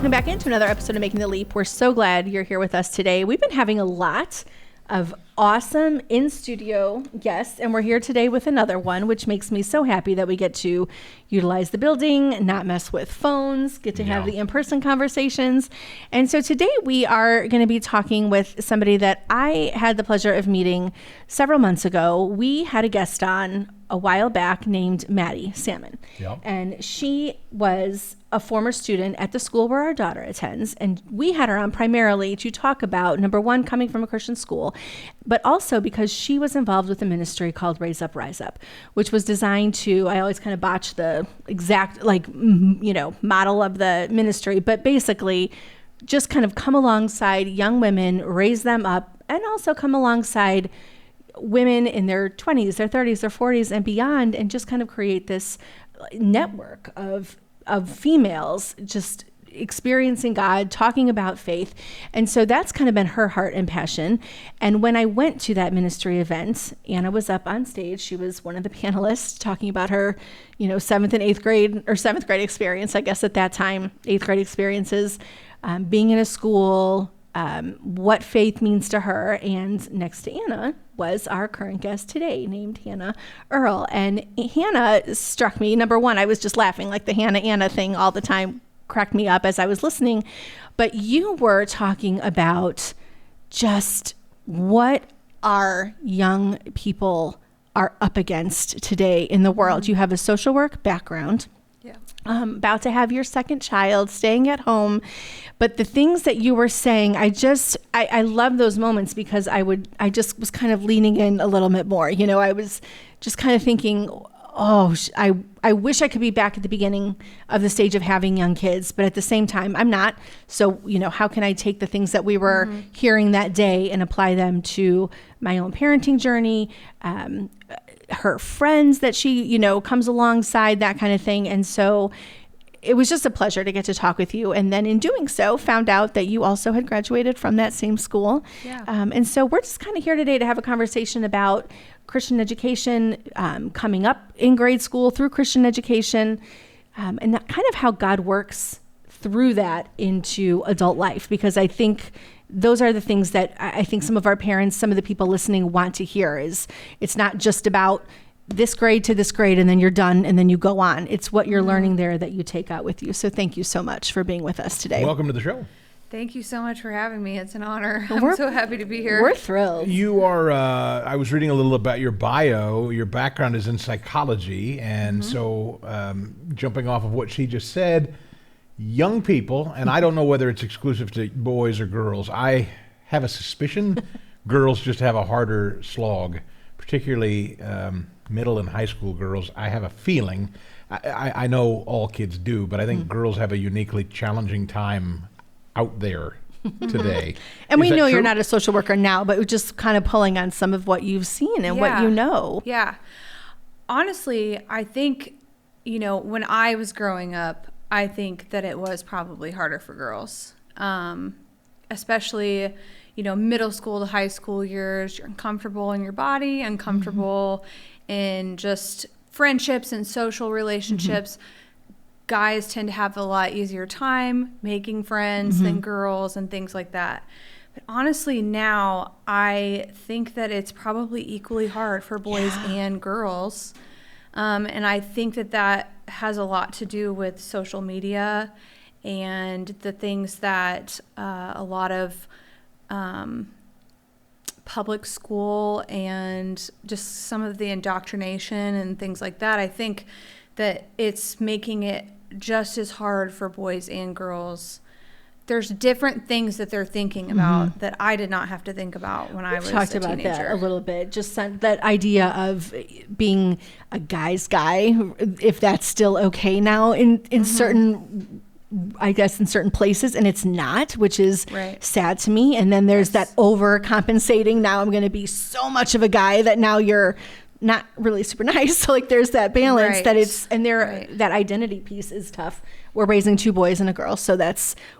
welcome back into another episode of Making the Leap. We're so glad you're here with us today. We've been having a lot of awesome in-studio guests, and we're here today with another one, which makes me so happy that we get to utilize the building, not mess with phones, get to have the in-person conversations. And so today we are going to be talking with somebody that I had the pleasure of meeting several months ago. We had a guest on a while back named Maddie Salmon. Yep. And she was a former student at the school where our daughter attends. And we had her on primarily to talk about, number one, coming from a Christian school, but also because she was involved with a ministry called Raise Up, Rise Up, which was designed to, I always kind of botch the exact, model of the ministry, but basically just kind of come alongside young women, raise them up, and also come alongside women in their 20s, their 30s, their 40s, and beyond, and just kind of create this network of females just experiencing God, talking about faith. And so that's kind of been her heart and passion. And when I went to that ministry event, Anna was up on stage. She was one of the panelists talking about her, seventh grade experience, I guess at that time, 8th grade experiences, being in a school, what faith means to her. And next to Anna was our current guest today, named Hannah Earle. And Hannah struck me. Number one, I was just laughing, like the Hannah Anna thing all the time cracked me up as I was listening. But you were talking about just what our young people are up against today in the world. You have a social work background. Yeah. About to have your second child, staying at home. But the things that you were saying, I love those moments because I just was kind of leaning in a little bit more. I was just kind of thinking, I wish I could be back at the beginning of the stage of having young kids, but at the same time, I'm not. So, how can I take the things that we were hearing that day and apply them to my own parenting journey, her friends that she, comes alongside, that kind of thing. And so it was just a pleasure to get to talk with you. And then in doing so, found out that you also had graduated from that same school. Yeah. And so we're just kind of here today to have a conversation about Christian education, coming up in grade school through Christian education, and that kind of how God works through that into adult life. Because I think those are the things that I think some of our parents, some of the people listening want to hear. Is it's not just about this grade to this grade and then you're done and then you go on. It's what you're learning there that you take out with you. So thank you so much for being with us today. Welcome to the show. Thank you so much for having me. It's an honor. I'm so happy to be here. We're thrilled. You are, I was reading a little about your bio. Your background is in psychology. And so jumping off of what she just said, young people, and I don't know whether it's exclusive to boys or girls. I have a suspicion girls just have a harder slog, particularly middle and high school girls. I have a feeling, I know all kids do, but I think girls have a uniquely challenging time out there today. And we know you're not a social worker now, but just kind of pulling on some of what you've seen and what you know. Yeah. Honestly, I think, when I was growing up, I think that it was probably harder for girls, especially, middle school to high school years. You're uncomfortable in your body, uncomfortable in just friendships and social relationships. Guys tend to have a lot easier time making friends than girls and things like that. But honestly, now I think that it's probably equally hard for boys and girls. And I think that has a lot to do with social media and the things that a lot of public school and just some of the indoctrination and things like that. I think that it's making it just as hard for boys and girls. There's different things that they're thinking about that I did not have to think about when I was a teenager. Talked about that a little bit. Just that idea of being a guy's guy, if that's still okay now in certain, I guess, in certain places, and it's not, which is sad to me. And then there's that overcompensating. Now I'm going to be so much of a guy that now you're not really super nice. So there's that balance that it's, and that identity piece is tough. We're raising 2 boys and a girl. So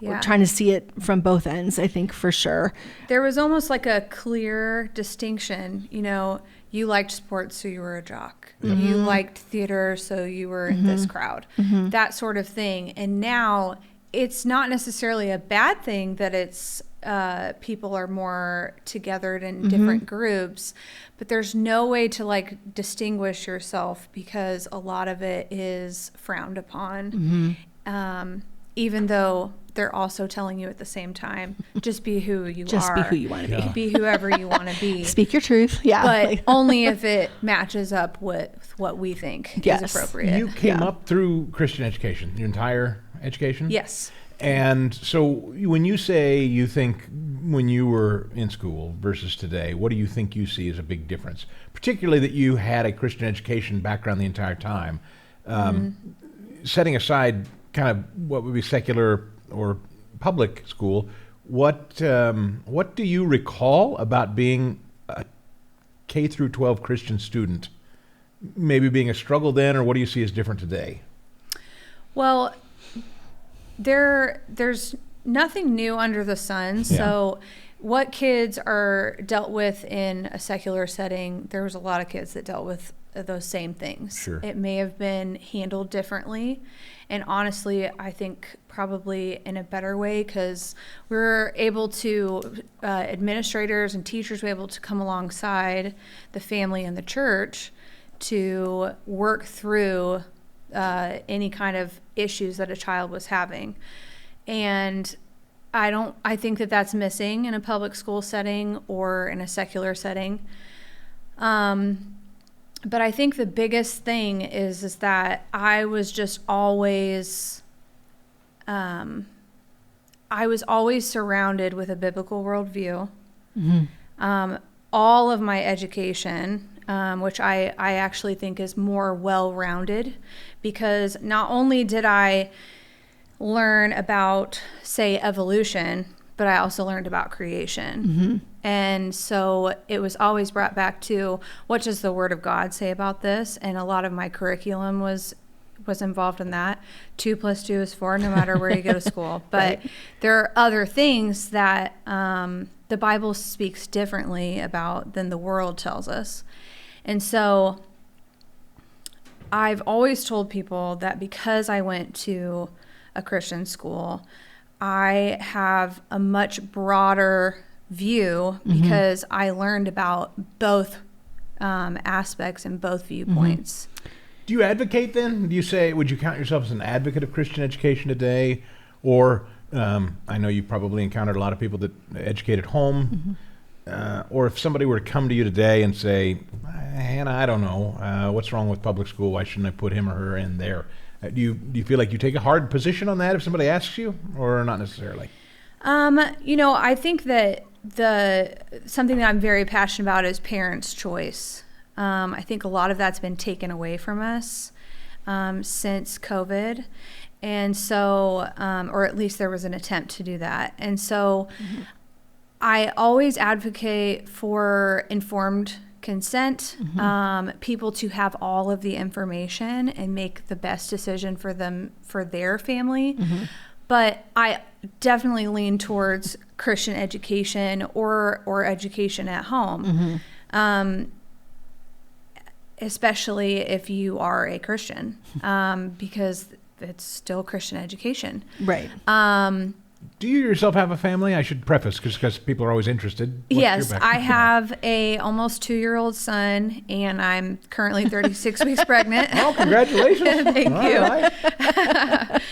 we're trying to see it from both ends, I think, for sure. There was almost like a clear distinction, you liked sports, so you were a jock. Mm-hmm. You liked theater, so you were in this crowd. Mm-hmm. That sort of thing. And now it's not necessarily a bad thing that it's people are more togethered in different groups, but there's no way to like distinguish yourself because a lot of it is frowned upon. Even though they're also telling you at the same time, just be who you are. Just be who you want to Yeah. be. Be whoever you want to be. Speak your truth. Yeah. But only if it matches up with what we think Yes. is appropriate. You came up through Christian education, your entire education? Yes. And so when you say you think when you were in school versus today, what do you think you see as a big difference? Particularly that you had a Christian education background the entire time. Setting aside kind of what would be secular or public school, what do you recall about being a K through 12 Christian student? Maybe being a struggle then, or what do you see as different today? Well, there's nothing new under the sun. Yeah. So what kids are dealt with in a secular setting, there was a lot of kids that dealt with those same things. Sure. It may have been handled differently. And honestly, I think probably in a better way because we're able to, administrators and teachers were able to come alongside the family and the church to work through any kind of issues that a child was having. And I think that that's missing in a public school setting or in a secular setting. But I think the biggest thing is that I was just always, I was always surrounded with a biblical worldview. All of my education, which I actually think is more well-rounded, because not only did I learn about, say, evolution, but I also learned about creation. And so it was always brought back to, what does the Word of God say about this? And a lot of my curriculum was involved in that. 2 + 2 is 4, no matter where you go to school. But Right. there are other things that the Bible speaks differently about than the world tells us. And so I've always told people that because I went to a Christian school, I have a much broader view because I learned about both aspects and both viewpoints. Do you advocate then? Do you say, would you count yourself as an advocate of Christian education today? Or I know you probably encountered a lot of people that educate at home. Or if somebody were to come to you today and say, Hannah, I don't know, what's wrong with public school? Why shouldn't I put him or her in there? Do you feel like you take a hard position on that if somebody asks you, or not necessarily? I think that something that I'm very passionate about is parents' choice. I think a lot of that's been taken away from us since COVID. And so, or at least there was an attempt to do that. And so I always advocate for informed consent, people to have all of the information and make the best decision for them, for their family. But I definitely lean towards Christian education or education at home, especially if you are a Christian, because it's still Christian education. Right. Do you yourself have a family? I should preface because people are always interested. What's your Yes, background? I have a almost 2-year-old son, and I'm currently 36 weeks pregnant. Oh, congratulations. Thank All you. right.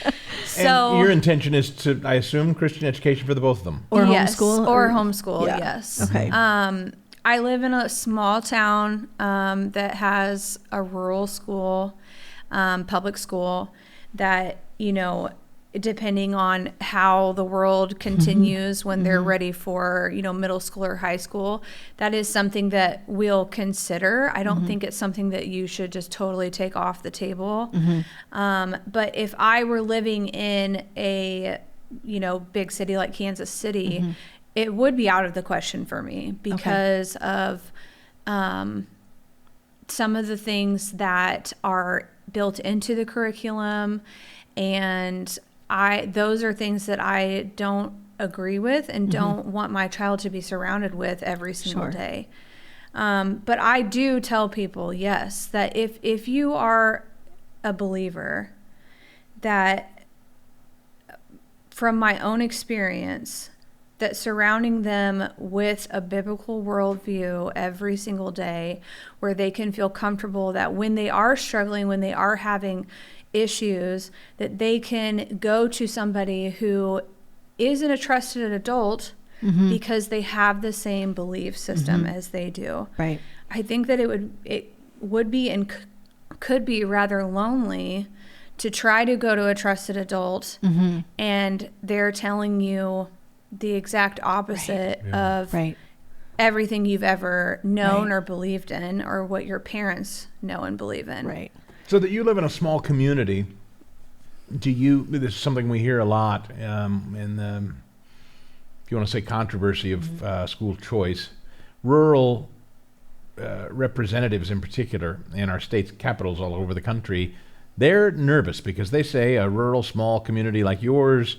So And your intention is to, I assume, Christian education for the both of them. Or yes, homeschool? or homeschool. Yeah. Yes. Okay. I live in a small town that has a rural school, public school that, depending on how the world continues when they're ready for, middle school or high school, that is something that we'll consider. I don't think it's something that you should just totally take off the table. But if I were living in a, big city like Kansas City, it would be out of the question for me because of some of the things that are built into the curriculum, and those are things that I don't agree with and don't want my child to be surrounded with every single day. But I do tell people, yes, that if you are a believer, that from my own experience that surrounding them with a biblical worldview every single day, where they can feel comfortable that when they are struggling, when they are having issues, that they can go to somebody who isn't a trusted adult because they have the same belief system as they do. Right. I think that it would be and could be rather lonely to try to go to a trusted adult and they're telling you the exact opposite of everything you've ever known or believed in, or what your parents know and believe in. Right. So that you live in a small community, this is something we hear a lot in the, if you want to say, controversy of school choice. Rural representatives in particular in our state's capitals all over the country, they're nervous because they say a rural small community like yours,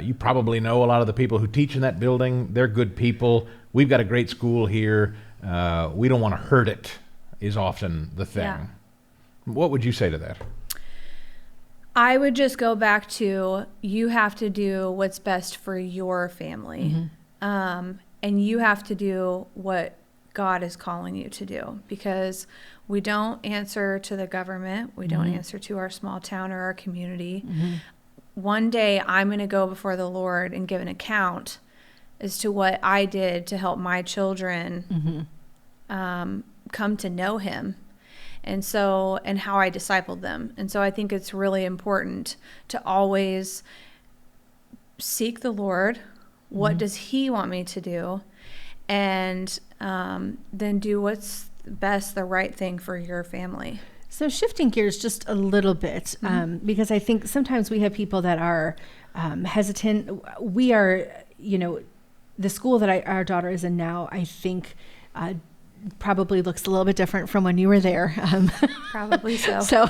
you probably know a lot of the people who teach in that building. They're good people. We've got a great school here. We don't want to hurt it, is often the thing. Yeah. What would you say to that? I would just go back to, you have to do what's best for your family. And you have to do what God is calling you to do, because we don't answer to the government. We don't answer to our small town or our community. One day I'm going to go before the Lord and give an account as to what I did to help my children come to know him. And how I discipled them. And so I think it's really important to always seek the Lord. What does he want me to do? And then do what's best, the right thing for your family. So shifting gears just a little bit, because I think sometimes we have people that are hesitant. We are, the school that our daughter is in now, I think probably looks a little bit different from when you were there. Probably so. So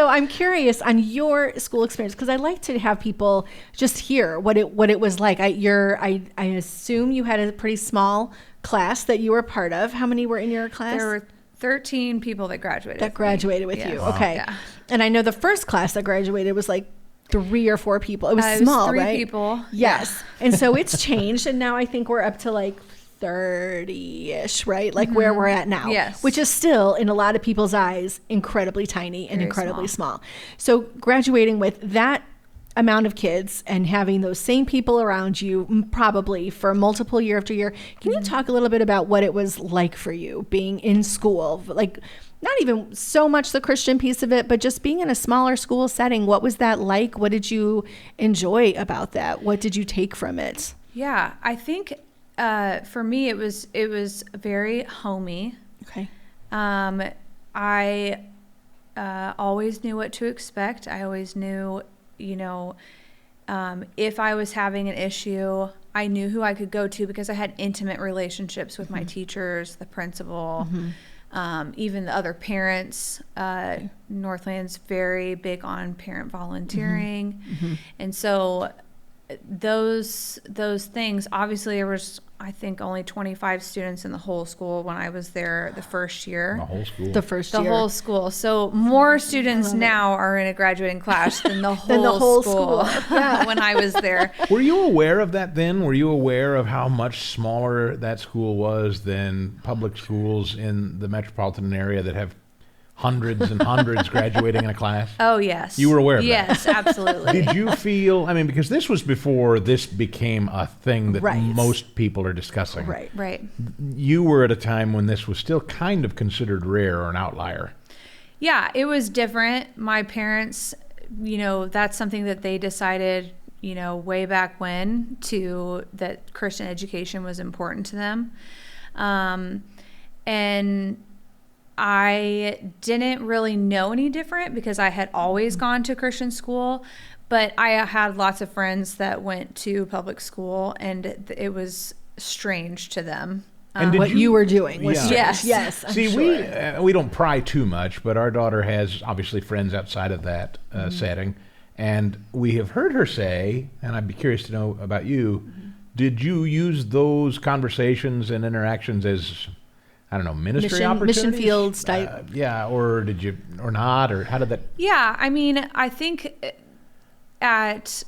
I'm curious on your school experience, because I like to have people just hear what it was like. I assume you had a pretty small class that you were part of. How many were in your class? There were 13 people that graduated. With you. Wow. Okay. Yeah. And I know the first class that graduated was like 3 or 4 people. It was small, three right? people. Yes. And so it's changed, and now I think we're up to like 30-ish, right? Like where we're at now. Yes. Which is still, in a lot of people's eyes, incredibly tiny and Very incredibly small. So graduating with that amount of kids and having those same people around you probably for multiple year after year, can you talk a little bit about what it was like for you being in school? Like, not even so much the Christian piece of it, but just being in a smaller school setting. What was that like? What did you enjoy about that? What did you take from it? Yeah, I think for me it was very homey. Okay. I always knew what to expect. I always knew, if I was having an issue, I knew who I could go to because I had intimate relationships with my teachers, the principal, even the other parents. Northland's very big on parent volunteering. And so those things, obviously there was, I think, only 25 students in the whole school when I was there the first year. The whole school. The Whole school. So more students now are in a graduating class than the whole school. Yeah. When I was there. Were you aware of that then? Were you aware of how much smaller that school was than public schools in the metropolitan area that have hundreds and hundreds graduating in a class? Oh, yes. You were aware of that? Yes, absolutely. Did you feel, because this was before this became a thing that most people are discussing. Right. You were at a time when this was still kind of considered rare or an outlier. Yeah, it was different. My parents, that's something that they decided, way back when, that Christian education was important to them. And I didn't really know any different because I had always gone to Christian school, but I had lots of friends that went to public school, and it was strange to them. And what you were doing was Yes. Yes. I'm See, sure. we don't pry too much, but our daughter has obviously friends outside of that setting, and we have heard her say, and I'd be curious to know about you, did you use those conversations and interactions as, I don't know, ministry opportunities? Mission fields type. Or did you, or not, or how did that? Yeah, I think at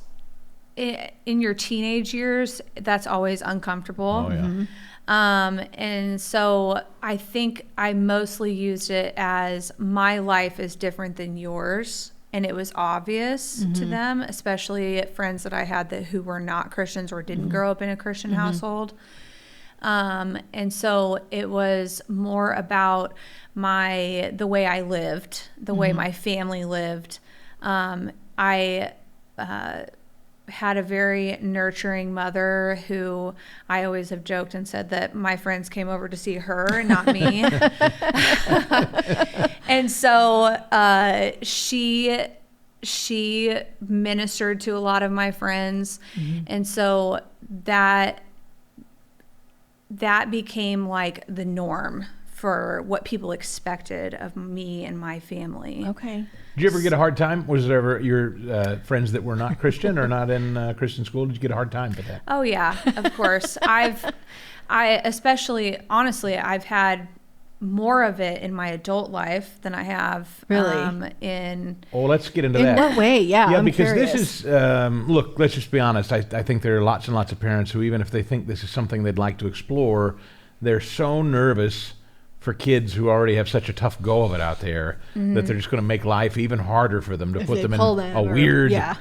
in your teenage years, that's always uncomfortable. Oh, yeah. And so I think I mostly used it as my life is different than yours. And it was obvious to them, especially friends that I had who were not Christians or didn't grow up in a Christian household. And so it was more about the way I lived, the way my family lived. I had a very nurturing mother who I always have joked and said that my friends came over to see her and not me. And so she ministered to a lot of my friends. And so that became like the norm for what people expected of me and my family. Okay. Did you ever get a hard time? Was there ever your friends that were not Christian or not in Christian school? Did you get a hard time with that? Oh yeah, of course. Especially, honestly, I've had more of it in my adult life than I have in. Oh, let's get into In that. what way? Yeah, Yeah, I'm because curious. this is, look, let's just be honest. I think there are lots and lots of parents who, even if they think this is something they'd like to explore, they're so nervous for kids who already have such a tough go of it out there that they're just going to make life even harder for them to If put they them in pull them a or- weird yeah.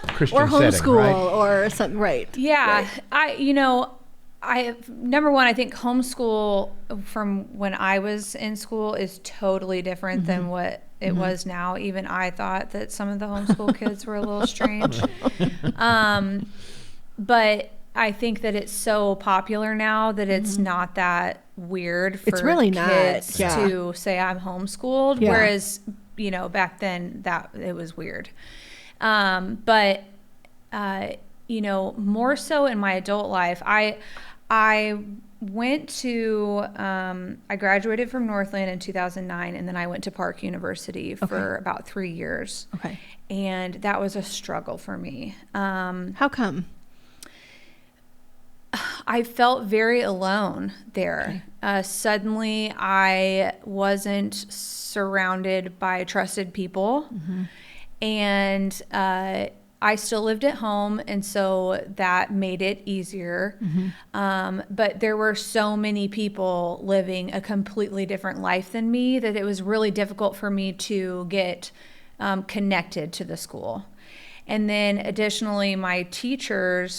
Christian or homeschool setting, right? or something, right? Yeah, Right. number one, I think homeschool from when I was in school is totally different than what it was now. Even I thought that some of the homeschool kids were a little strange. But I think that it's so popular now that it's not that weird for It's really not, kids yeah. to say I'm homeschooled, Yeah. whereas back then that it was weird. But more so in my adult life, I went to I graduated from Northland in 2009, and then I went to Park University for about 3 years. Okay. And that was a struggle for me. How come? I felt very alone there. Suddenly, I wasn't surrounded by trusted people. And I still lived at home, and so that made it easier. But there were so many people living a completely different life than me that it was really difficult for me to get connected to the school. And then additionally, my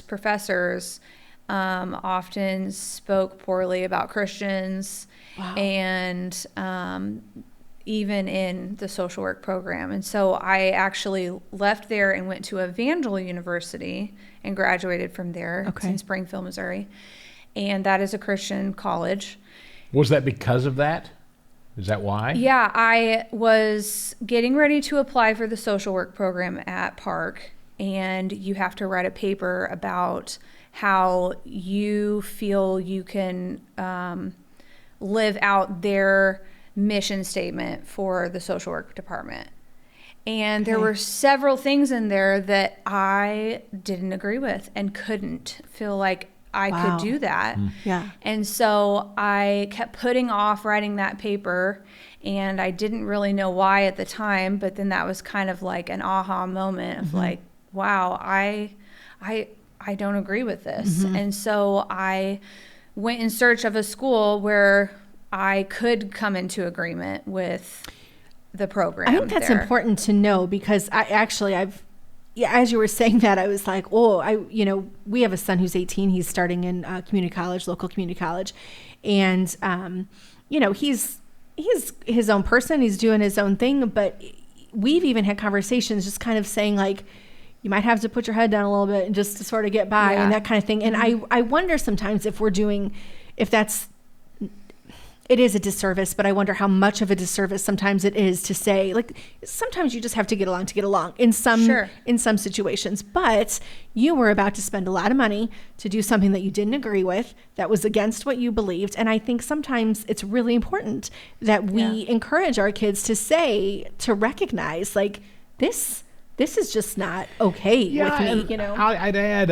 professors, often spoke poorly about Christians. Wow. And even in the social work program. And so I actually left there and went to Evangel University and graduated from there. It's in Springfield, Missouri. And that is a Christian college. Was that because of that? Is that why? Yeah, I was getting ready to apply for the social work program at Park, and you have to write a paper about how you feel you can live out their mission statement for the social work department. And there were several things in there that I didn't agree with and couldn't feel like I could do that. Yeah. And so I kept putting off writing that paper, and I didn't really know why at the time, but then that was kind of like an aha moment of like, wow, I don't agree with this. And so I went in search of a school where I could come into agreement with the program. I think that's there. important to know, because as you were saying that, I was like, we have a son who's 18. He's starting in local community college. And, he's his own person. He's doing his own thing. But we've even had conversations just kind of saying like, you might have to put your head down a little bit and just to sort of get by and that kind of thing. And I wonder sometimes if it is a disservice, but I wonder how much of a disservice sometimes it is to say, like, sometimes you just have to get along in some situations. But you were about to spend a lot of money to do something that you didn't agree with, that was against what you believed. And I think sometimes it's really important that we encourage our kids to recognize, like, this is just not okay with me, I'd add,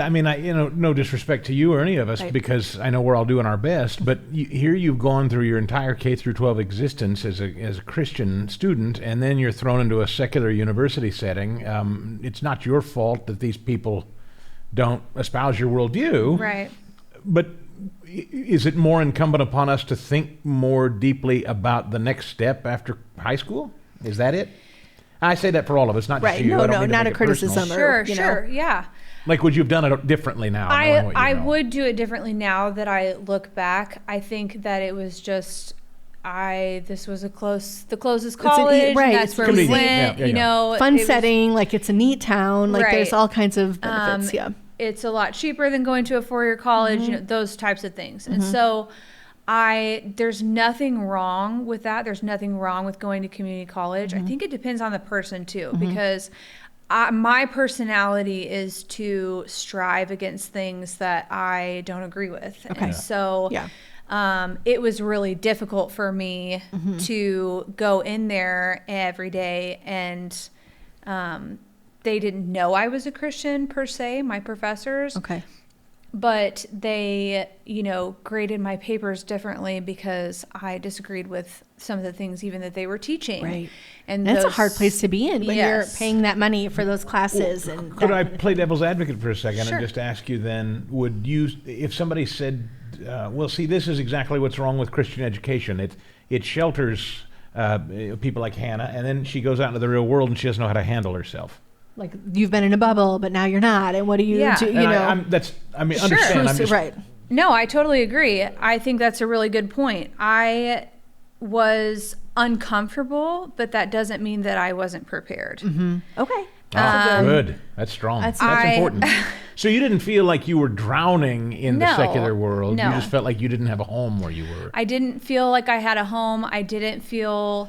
no disrespect to you or any of us, because I know we're all doing our best, but here you've gone through your entire K through 12 existence as a Christian student, and then you're thrown into a secular university setting. It's not your fault that these people don't espouse your worldview. Right. But is it more incumbent upon us to think more deeply about the next step after high school? Is that it? I say that for all of us, not just Right. you. I don't No, mean to not make a it personal. criticism. Or, Sure, yeah. Like, would you have done it differently now? knowing what you I know? would do it differently now that I look back. I think that it was just this was the closest college. right, And that's it's where we convenient. went. Yeah. You know, Fun it was- setting, like it's a neat town, like there's Right. all kinds of benefits. Yeah. It's a lot cheaper than going to a 4-year college. You know, those types of things. And so, there's nothing wrong with that. There's nothing wrong with going to community college. I think it depends on the person too, because my personality is to strive against things that I don't agree with. Okay. And so it was really difficult for me to go in there every day, and they didn't know I was a Christian per se, my professors. Okay. But they, graded my papers differently because I disagreed with some of the things even that they were teaching. Right. And That's a those- hard place to be in when you're Yes. paying that money for those classes. And Could I play devil's advocate for a second Sure. and just ask you then, would you, if somebody said, well, see, this is exactly what's wrong with Christian education. It shelters people like Hannah, and then she goes out into the real world and she doesn't know how to handle herself. like you've been in a bubble, but now you're not. And what do you Yeah. do? You And know, Sure. understand. I'm just, right. No, I totally agree. I think that's a really good point. I was uncomfortable, but that doesn't mean that I wasn't prepared. Okay. good. That's strong. That's- That's I- important. So you didn't feel like you were drowning in the No, secular world. no. You just felt like you didn't have a home where you were. I didn't feel like I had a home. I didn't feel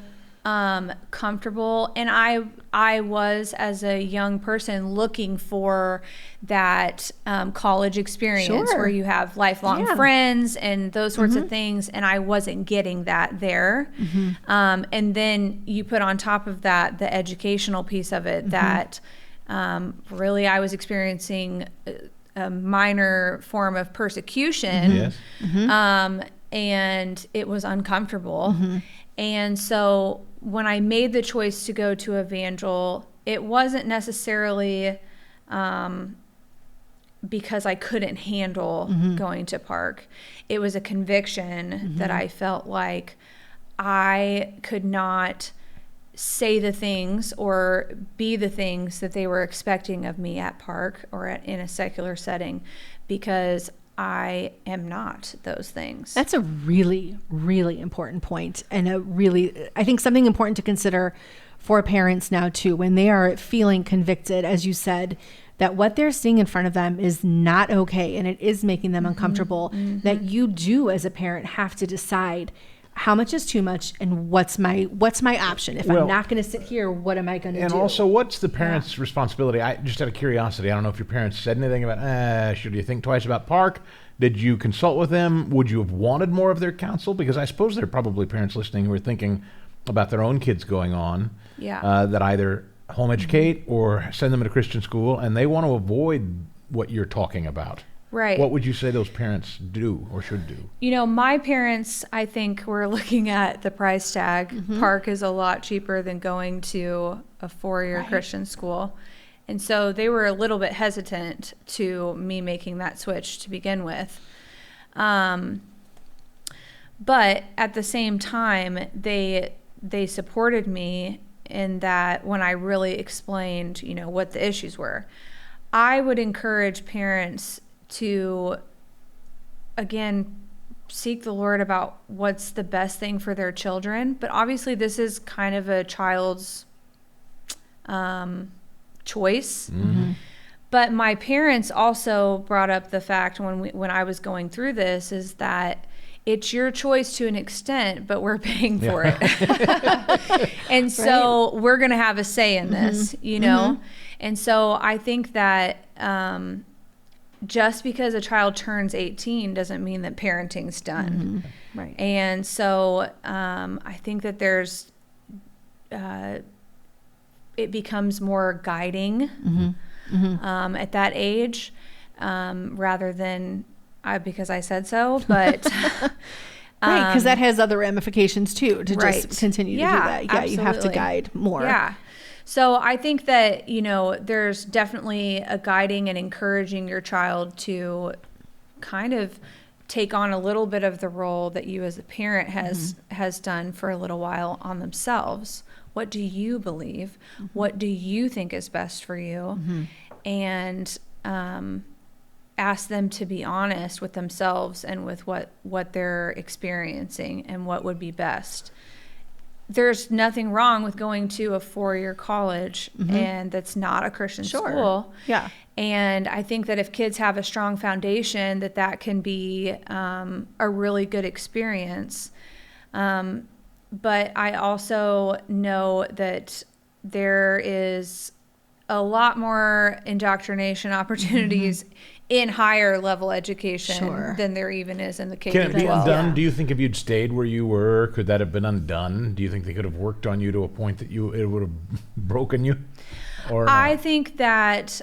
comfortable, and I was, as a young person, looking for that college experience Sure. where you have lifelong Yeah. friends and those sorts of things, and I wasn't getting that there. And then you put on top of that the educational piece of it, that really I was experiencing a minor form of persecution. Yes. And it was uncomfortable. And so when I made the choice to go to Evangel, it wasn't necessarily because I couldn't handle going to Park. It was a conviction that I felt like I could not say the things or be the things that they were expecting of me at Park or in a secular setting, because I am not those things. That's a really, really important point, and I think something important to consider for parents now too, when they are feeling convicted, as you said, that what they're seeing in front of them is not okay and it is making them uncomfortable, that you do as a parent have to decide how much is too much and what's my option. If Well, I'm not going to sit here, what am I going to do? And also, what's the parents' responsibility? I just out of curiosity, I don't know if your parents said anything about, should you think twice about Park? Did you consult with them? Would you have wanted more of their counsel? Because I suppose there are probably parents listening who are thinking about their own kids going on, that either home educate or send them to Christian school, and they want to avoid what you're talking about. Right. What would you say those parents do or should do? My parents, I think, were looking at the price tag. Park is a lot cheaper than going to a 4-year Christian school. And so they were a little bit hesitant to me making that switch to begin with. But at the same time, they supported me in that when I really explained, what the issues were. I would encourage parents to, again, seek the Lord about what's the best thing for their children. But obviously this is kind of a child's choice. But my parents also brought up the fact when I was going through this is that it's your choice to an extent, but we're paying for it. And so we're going to have a say in this, And so I think that just because a child turns 18 doesn't mean that parenting's done. Right. And so I think that there's, it becomes more guiding at that age rather than because I said so, but Right, because that has other ramifications too, to Right. just continue to Yeah, do that. Yeah, you have to absolutely. guide more. Yeah. So I think that, there's definitely a guiding and encouraging your child to kind of take on a little bit of the role that you as a parent has done for a little while on themselves. What do you believe? What do you think is best for you? And ask them to be honest with themselves and with what they're experiencing and what would be best. There's nothing wrong with going to a 4-year college and that's not a Christian school. Yeah. And I think that if kids have a strong foundation, that can be a really good experience. But I also know that there is a lot more indoctrination opportunities in higher level education than there even is in the K-12. Can it be undone? Do you think if you'd stayed where you were, could that have been undone? Do you think they could have worked on you to a point that it would have broken you? Or I think that,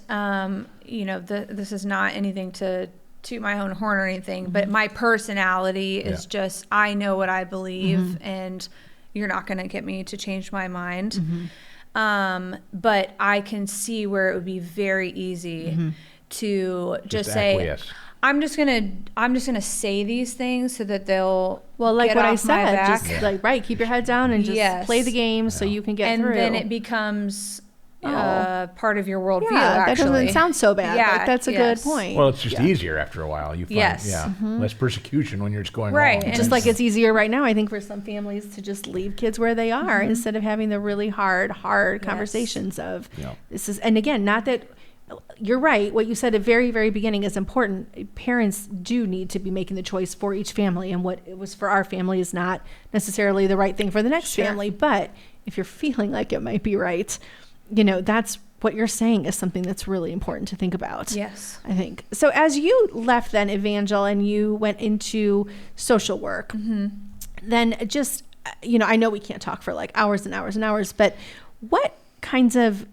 this is not anything to toot my own horn or anything, but my personality is just, I know what I believe and you're not going to get me to change my mind. But I can see where it would be very easy to just say, acquiesce. I'm just gonna say these things so that they'll like get what I off my said, back. just keep your head down and just play the game so you can get and through. then it becomes part of your worldview. That actually, doesn't sound so bad. Yeah, That's a good point. Well, it's just easier after a while. You find less persecution when you're just going Right. along. And just like it's easier right now, I think, for some families to just leave kids where they are instead of having the really hard conversations of this is, and again, not that you're right. What you said at the very, very beginning is important. Parents do need to be making the choice for each family, and what it was for our family is not necessarily the right thing for the next family. But if you're feeling like it might be right, that's what you're saying is something that's really important to think about. Yes. I think. So as you left then Evangel and you went into social work, then just, I know we can't talk for like hours and hours and hours, but what kinds of,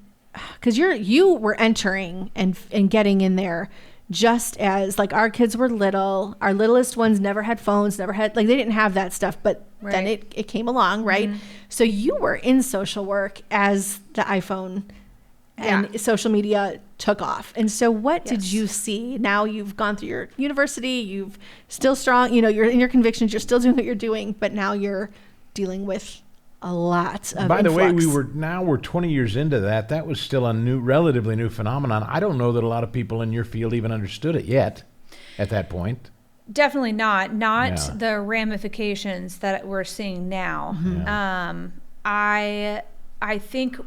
because you were entering and getting in there just as like our kids were little, our littlest ones never had phones, they didn't have that stuff, but then it came along, right? So you were in social work as the iPhone and social media took off. And so what did you see? Now you've gone through your university, you've still strong, you're in your convictions, you're still doing what you're doing, but now you're dealing with a lot of By the way, influx. we're 20 years into that. That was still a relatively new phenomenon. I don't know that a lot of people in your field even understood it yet at that point. Definitely not the ramifications that we're seeing now. I think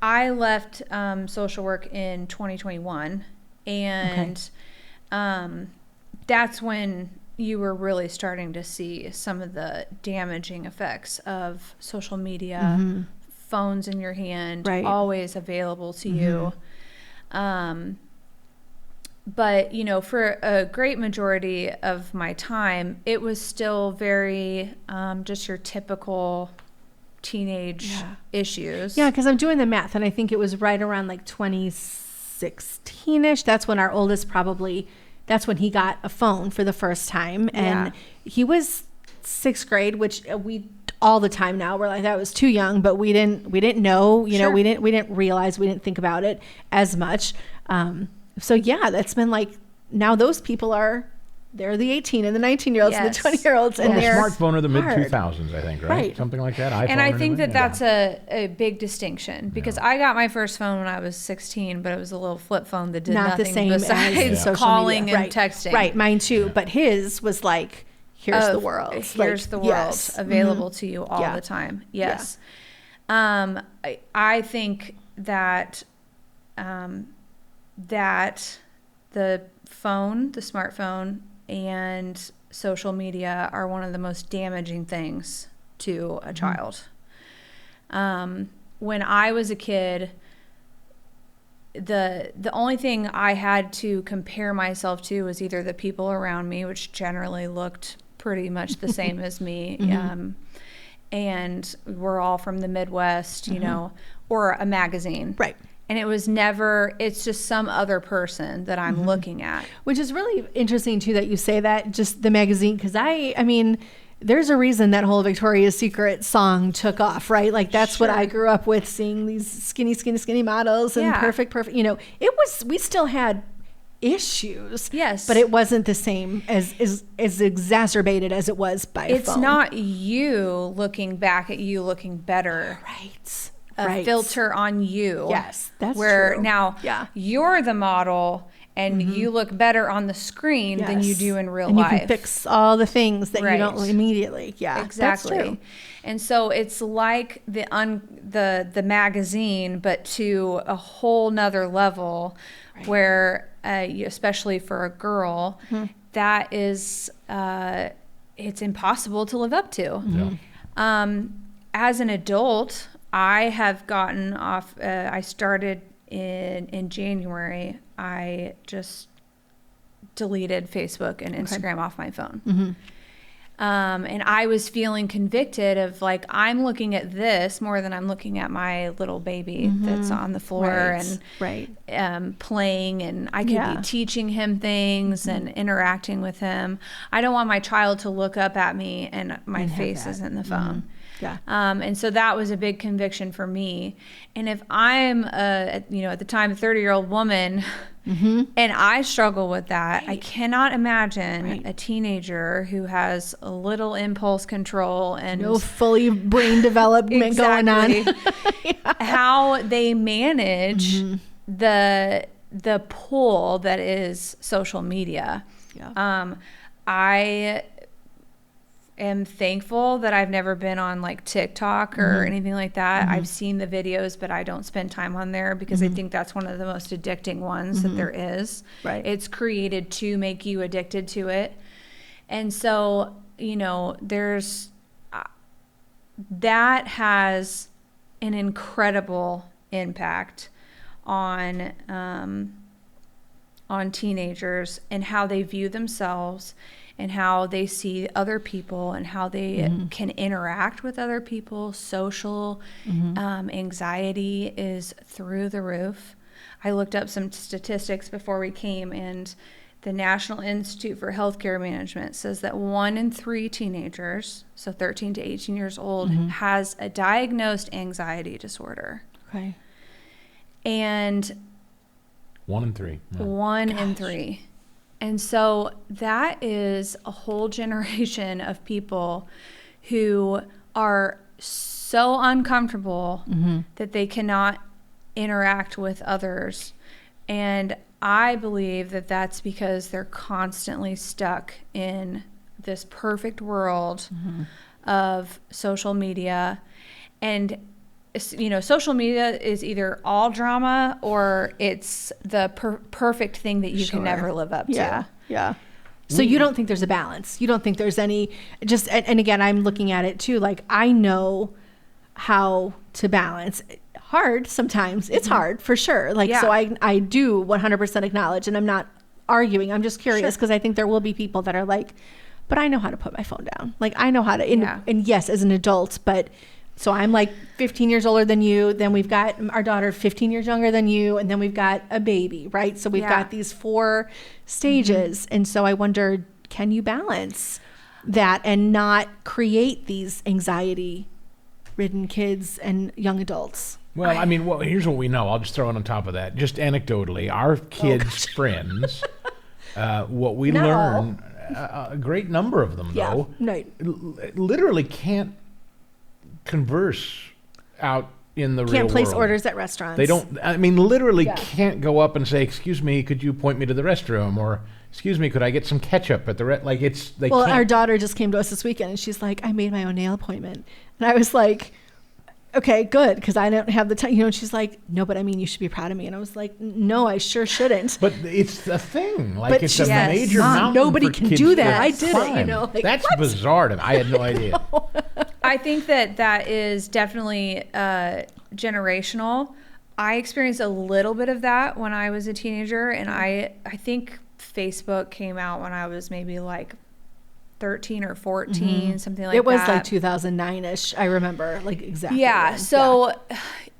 I left social work in 2021, and that's when you were really starting to see some of the damaging effects of social media, phones in your hand, always available to you. But, for a great majority of my time, it was still very just your typical teenage issues. Yeah, because I'm doing the math, and I think it was right around like 2016-ish. That's when our oldest that's when he got a phone for the first time. And he was 6th grade, which we all the time now we're like, that was too young, but we didn't know, we didn't realize, we didn't think about it as much. So that's been like, now those people they're the 18 and the 19-year-olds and the 20-year-olds. And they're smartphone of the hard. mid-2000s, I think, right? Something like that. iPhone and I think that's a big distinction, because I got my first phone when I was 16, but it was a little flip phone that did not nothing the same besides as calling and media. texting. Right, mine too. But his was like, here's the world. Here's the world available to you all the time. Yes. I think that that the smartphone and social media are one of the most damaging things to a child. When I was a kid, the only thing I had to compare myself to was either the people around me, which generally looked pretty much the same as me, and we're all from the Midwest, or a magazine. Right. And it was never, it's just some other person that I'm looking at. Which is really interesting too that you say that, just the magazine, because I mean, there's a reason that whole Victoria's Secret song took off, right? Like that's what I grew up with, seeing these skinny models and perfect. We still had issues. Yes. But it wasn't the same as exacerbated as it was by It's phone. not you looking back at you looking better. Right. A filter on you. Yes, that's where true. Now you're the model and you look better on the screen than you do in real life. You can fix all the things that you don't immediately. Yeah, exactly. That's true. And so it's like the magazine, but to a whole nother level, where especially for a girl, that is it's impossible to live up to. As an adult, I have gotten off. I started in January. I just deleted Facebook and Instagram off my phone. And I was feeling convicted of like, I'm looking at this more than I'm looking at my little baby that's on the floor and playing, and I could be teaching him things and interacting with him. I don't want my child to look up at me and my face isn't in the phone. And so that was a big conviction for me. And if I'm at the time a 30-year-old woman and I struggle with that, I cannot imagine a teenager who has a little impulse control and no fully brain development going on. How they manage the pull that is social media. I am thankful that I've never been on like TikTok or anything like that. I've seen the videos, but I don't spend time on there because I think that's one of the most addicting ones that there is. It's created to make you addicted to it. And so, there's that has an incredible impact on teenagers and how they view themselves and how they see other people and how they can interact with other people. Social anxiety is through the roof. I looked up some statistics before we came, and the National Institute for Healthcare Management says that 1 in 3 teenagers, so 13 to 18 years old, has a diagnosed anxiety disorder. And 1 in 3. One in 3. And so that is a whole generation of people who are so uncomfortable that they cannot interact with others. And I believe that that's because they're constantly stuck in this perfect world of social media. And social media is either all drama or it's the perfect thing that you can never live up to. So you don't think there's a balance? You don't think there's any, and again, I'm looking at it too, like I know how to balance. Hard sometimes. It's hard for sure. So I do 100% acknowledge, and I'm not arguing. I'm just curious because I think there will be people that are like, but I know how to put my phone down. Like I know how to, and yes, as an adult, but so I'm like 15 years older than you. Then we've got our daughter 15 years younger than you. And then we've got a baby, right? So we've got these 4 stages. And so I wonder, can you balance that and not create these anxiety-ridden kids and young adults? Well, here's what we know. I'll just throw it on top of that. Just anecdotally, our kids' friends, what we learn, a great number of them, though, literally can't converse, out in the real world. Can't place orders at restaurants. They don't, literally can't go up and say, excuse me, could you point me to the restroom? Or, excuse me, could I get some ketchup at the can't. Our daughter just came to us this weekend and she's like, I made my own nail appointment. And I was like, okay, good, because I don't have the time. And she's like, no, but you should be proud of me. And I was like, no, I sure shouldn't. But it's a thing. Like, but it's a major mountain. Nobody can do that. I did climb. it. That's bizarre to me. I had no idea. I think that is definitely generational. I experienced a little bit of that when I was a teenager, and I think Facebook came out when I was maybe like 13 or 14, something like that. It was like 2009-ish, I remember, like exactly. Yeah, so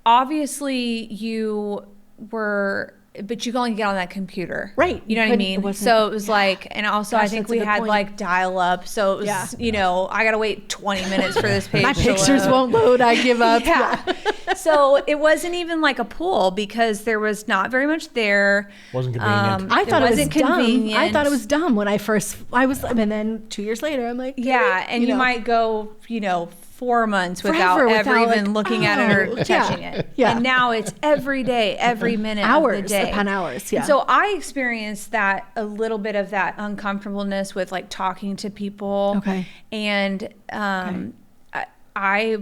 obviously you were but you can only get on that computer. Right. You know what I mean? So it was like, and also I Gosh, think that's a we good had point. like dial up. So it was, you know, I got to wait 20 minutes for this page My to pictures load. won't load. I give up. Yeah. So it wasn't even like a pool because there was not very much there. Wasn't convenient. I thought it was wasn't dumb. convenient. I thought it was dumb when and then 2 years later, I'm like, Yeah, and you know. might go, 4 months without Forever ever without, even like, looking at it or yeah. touching it. Yeah. And now it's every day, every minute Hours of the day. upon hours, yeah. And so I experienced that, a little bit of that uncomfortableness with like talking to people. Okay. And I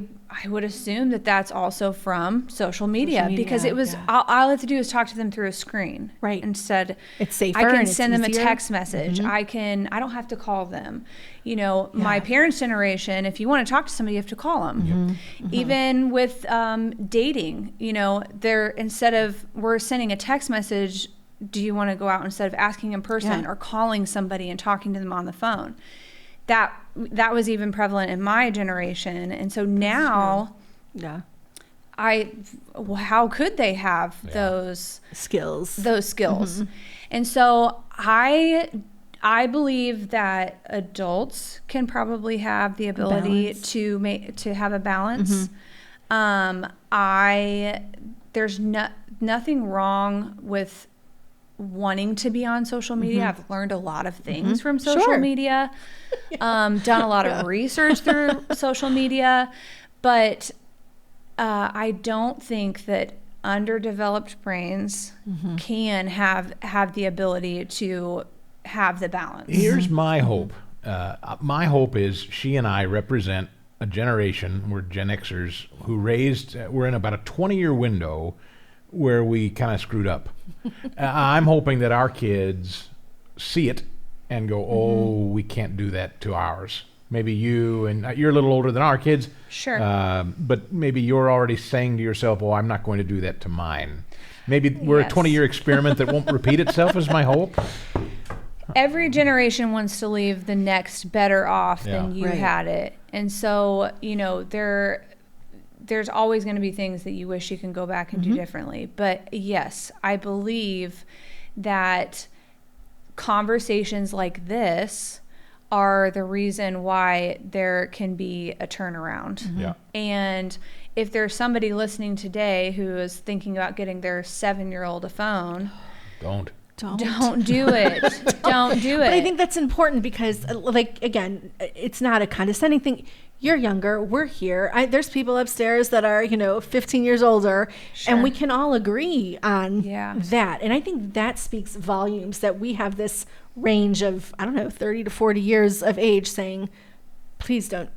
would assume that that's also from social media, because it was all I have to do is talk to them through a screen. Right. Instead, It's safer I can and it's send them a easier. text message. I don't have to call them. My parents' generation, if you want to talk to somebody, you have to call them. Even with dating, we're sending a text message. Do you want to go out instead of asking in person or calling somebody and talking to them on the phone? That was even prevalent in my generation. And so now, how could they have those skills? And so I believe that adults can probably have the ability to have a balance. There's nothing wrong with wanting to be on social media. I've learned a lot of things from social media, done a lot of research through social media, but I don't think that underdeveloped brains can have the ability to have the balance. Here's my hope. My hope is she and I represent a generation, we're Gen Xers, who we're in about a 20-year window where we kind of screwed up. I'm hoping that our kids see it and go, oh, we can't do that to ours. Maybe you're a little older than our kids. Sure. But maybe you're already saying to yourself, oh, I'm not going to do that to mine. Maybe we're a 20-year experiment that won't repeat itself is my hope. Every generation wants to leave the next better off than you had it. And so, there's always going to be things that you wish you can go back and do differently. But yes, I believe that conversations like this are the reason why there can be a turnaround. Yeah. And if there's somebody listening today who is thinking about getting their 7-year-old a phone, Don't do it. Don't do it. But I think that's important because, again, it's not a condescending thing. You're younger. We're here. There's people upstairs that are, 15 years older, and we can all agree on that. And I think that speaks volumes that we have this range of, 30 to 40 years of age saying, please don't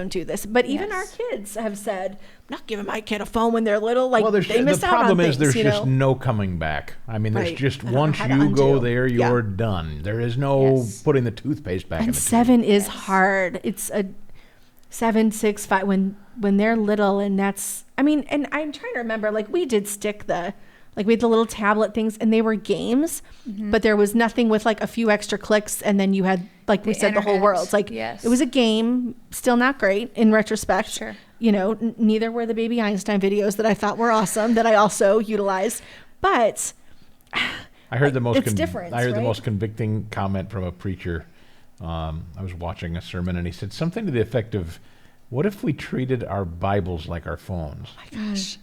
do this. But even our kids have said, I'm not giving my kid a phone when they're little. Like, they missed out on things. The problem is there's just no coming back. I mean, there's just once you go there, you're done. There is no putting the toothpaste back in the tube. 7 is hard. It's a 7, 6, 5 when they're little, and that's. I mean, and I'm trying to remember. Like, we did stick we had the little tablet things, and they were games, but there was nothing with like a few extra clicks, and then you had, like we said, the whole world. Like, it was a game, still not great in retrospect. Sure. Neither were the Baby Einstein videos that I thought were awesome that I also utilized, but I heard the most the most convicting comment from a preacher. I was watching a sermon, and he said something to the effect of, "What if we treated our Bibles like our phones?" Oh my gosh.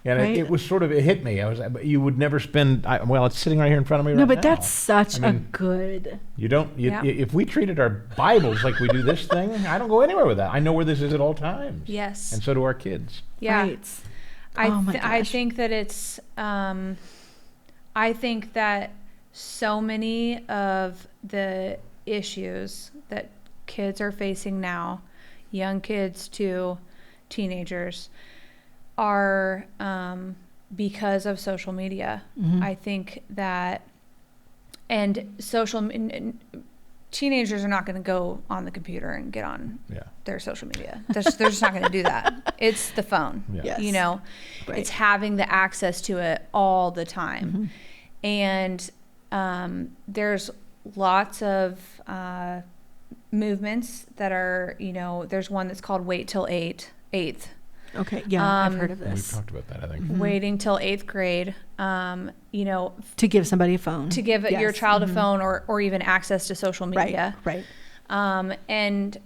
And it was sort of, it hit me. You would never spend, it's sitting right here in front of me right now. No, but that's such a good. If we treated our Bibles like we do this thing, I don't go anywhere with that. I know where this is at all times. Yes. And so do our kids. Yeah. Right. I think that it's, I think that so many of the issues that kids are facing now, young kids to teenagers, are because of social media. I think that, teenagers are not going to go on the computer and get on their social media. They're just not going to do that. It's the phone. Yes. It's having the access to it all the time. And there's lots of movements that are, there's one that's called Wait Till 8th. Okay. Yeah, I've heard of We've this. talked about that, I think. Waiting till 8th grade, To give somebody a phone. to give your Yes. child a phone or even access to social media. Right. And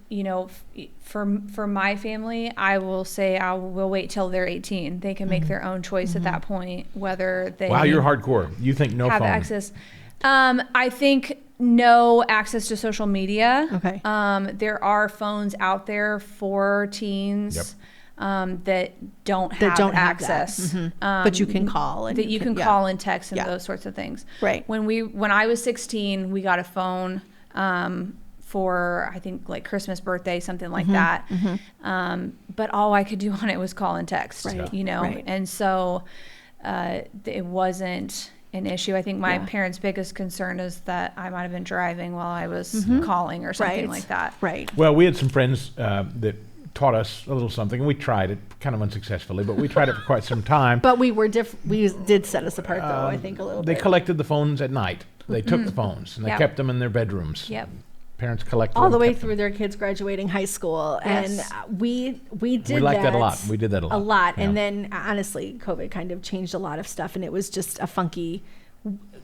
for my family, I will say I will wait till they're 18. They can make their own choice at that point, whether they Wow, you're hardcore. You think no have phone. access. I think no access to social media. Okay. There are phones out there for teens. That don't have access. But you can call. And that you can yeah. call and text and Yeah. those sorts of things. Right. When I was 16, we got a phone for I think like Christmas, birthday, something like that. But all I could do on it was call and text. Right. Right. And so it wasn't an issue. I think my Yeah. parents' biggest concern is that I might have been driving while I was calling or something like that. Right. Well, we had some friends that taught us a little something, and we tried it kind of unsuccessfully, but we tried it for quite some time. But we did set us apart, though, I think, a little They bit. collected the phones at night. They took the phones, and they Yep. kept them in their bedrooms. Yep. Parents collected All them, the way kept them. through their kids graduating high school. Yes. And we did We liked that a lot. We did that a lot. A lot. Yeah. And then, honestly, COVID kind of changed a lot of stuff, and it was just a funky,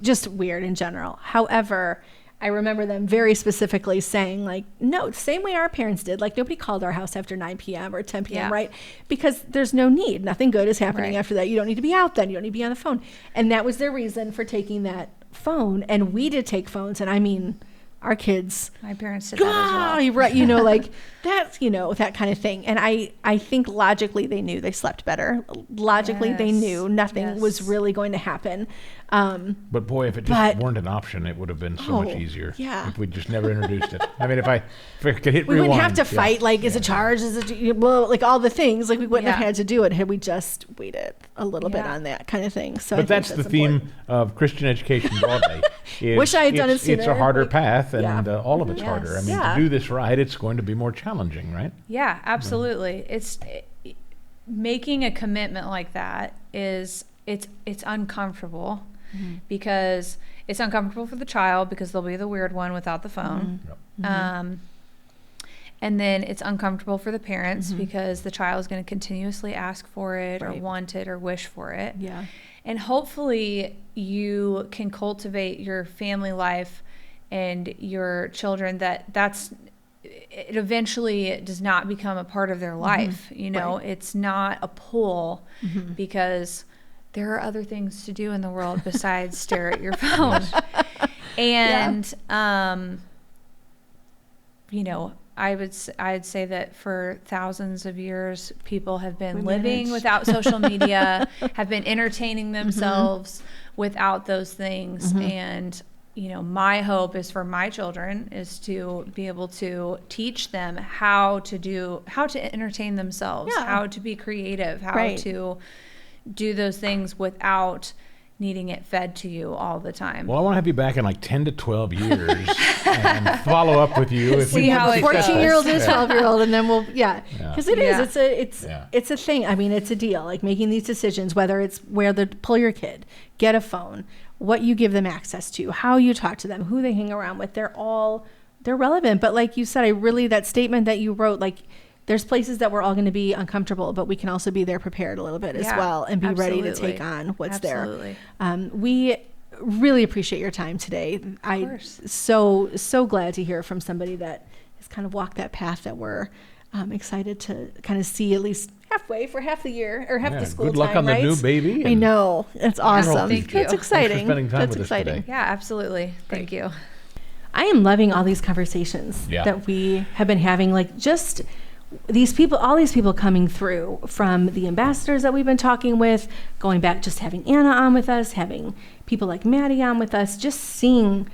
just weird in general. However, I remember them very specifically saying, like, no, same way our parents did. Like, nobody called our house after 9 p.m. or 10 p.m., Yeah. right? Because there's no need. Nothing good is happening Right. after that. You don't need to be out then. You don't need to be on the phone. And that was their reason for taking that phone. And we did take phones. And I mean, our kids, My parents did that as well. you're right, like that's, that kind of thing. And I think logically they knew they slept better. Logically they Yes. knew nothing was Yes. really going to happen. But boy, if it just But- weren't an option, it would have been so much Oh, easier. yeah. If we just never introduced it. I mean, if I could hit We rewind. wouldn't have to yeah. fight, like, is it charged? Is it, well, like all the things, like we wouldn't have Yeah. had to do it had we just waited a little bit Yeah. on that kind of thing. So I But think that's the theme important. of Christian education broadly. is Wish I had done it It's a sooner, harder like, path, and yeah. all of it's harder. I mean, Yeah. to do this right, it's going to be more challenging, right? Yeah, absolutely. Making a commitment like that is it's uncomfortable because it's uncomfortable for the child because they'll be the weird one without the phone. And then it's uncomfortable for the parents because the child is going to continuously ask for it or Right. want it or wish for it. Yeah. And hopefully you can cultivate your family life and your children it eventually does not become a part of their life. Right. It's not a pull because there are other things to do in the world besides stare at your phone. And, I'd say that for thousands of years, people have been living without social media, have been entertaining themselves without those things. And, my hope is for my children is to be able to teach them how to entertain themselves, Yeah. how to be creative, how Right. to do those things without needing it fed to you all the time. Well, I want to have you back in like 10 to 12 years and follow up with you. If See we how can it success this. 14-year-old and Yeah. 12-year-old, and then we'll, Yeah. because it Yeah. is, Yeah. it's a thing. I mean, it's a deal, like making these decisions, whether it's where to pull your kid, get a phone, what you give them access to, how you talk to them, who they hang around with, they're relevant. But like you said, that statement that you wrote, like, there's places that we're all going to be uncomfortable, but we can also be there prepared a little bit as Yeah, well and be ready to absolutely. take on what's Absolutely. there. We really appreciate your time today. I'm course. so glad to hear from somebody that has kind of walked that path that we're excited to kind of see at least halfway for half the year or half Yeah, the school good luck time, on the right? new baby. I and know. It's awesome. Thank you. That's Thanks for exciting. spending time That's with us exciting. today. Yeah, absolutely. Thank you. I am loving all these conversations Yeah. that we have been having, like just these people, all these people coming through from the ambassadors that we've been talking with, going back, just having Anna on with us, having people like Maddie on with us, just seeing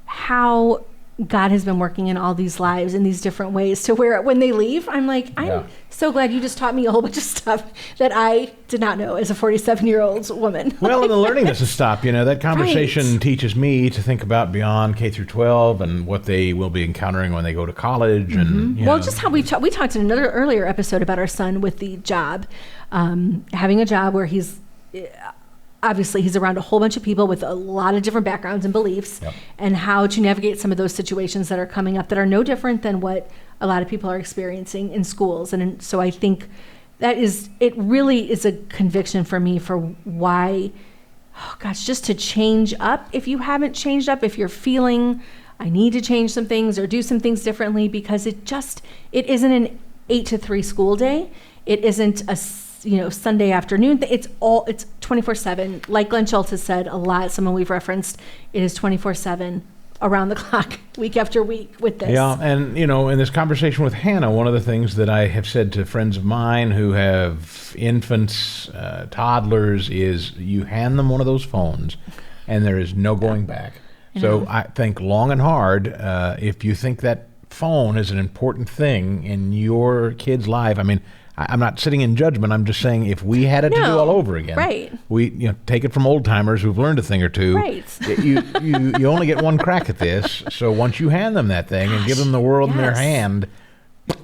how God has been working in all these lives in these different ways to where when they leave, I'm like, Yeah. I'm so glad you just taught me a whole bunch of stuff that I did not know as a 47-year-old woman. Well, and the learning doesn't stop. That conversation Right. teaches me to think about beyond K through 12 and what they will be encountering when they go to college. And Well, just how we talked in another earlier episode about our son with the job, having a job where he's obviously he's around a whole bunch of people with a lot of different backgrounds and beliefs, Yep. and how to navigate some of those situations that are coming up that are no different than what a lot of people are experiencing in schools. And so I think it really is a conviction for me for why, oh gosh, just to change up. If you haven't changed up, if you're feeling I need to change some things or do some things differently, because it isn't an 8 to 3 school day. It isn't a Sunday afternoon. It's 24/7. Like Glenn Schultz has said a lot, someone we've referenced, it is 24/7 around the clock, week after week with this. Yeah, and in this conversation with Hannah, one of the things that I have said to friends of mine who have infants, toddlers, is you hand them one of those phones and there is no going back. So I think long and hard, if you think that phone is an important thing in your kid's life. I mean, I'm not sitting in judgment. I'm just saying if we had it to do all over again, right? We take it from old timers who've learned a thing or two. Right. You only get one crack at this. So once you hand them that thing and give them the world in their hand,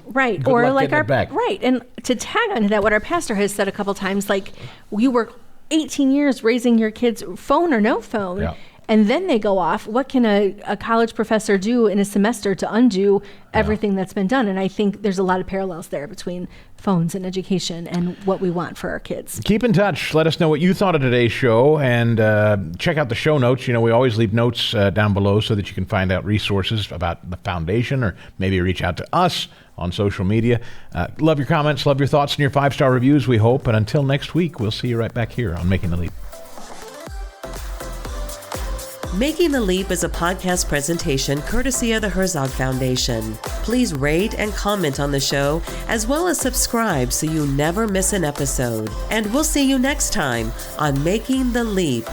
right? Good Or luck like getting it back. right. And to tag onto that, what our pastor has said a couple times, like you work 18 years raising your kids, phone or no phone. Yeah. And then they go off. What can a college professor do in a semester to undo everything that's been done? And I think there's a lot of parallels there between phones and education and what we want for our kids. Keep in touch. Let us know what you thought of today's show, and check out the show notes. We always leave notes down below so that you can find out resources about the foundation, or maybe reach out to us on social media. Love your comments, love your thoughts, and your 5-star reviews, we hope. And until next week, we'll see you right back here on Making the Leap. Making the Leap is a podcast presentation courtesy of the Herzog Foundation. Please rate and comment on the show, as well as subscribe so you never miss an episode. And we'll see you next time on Making the Leap.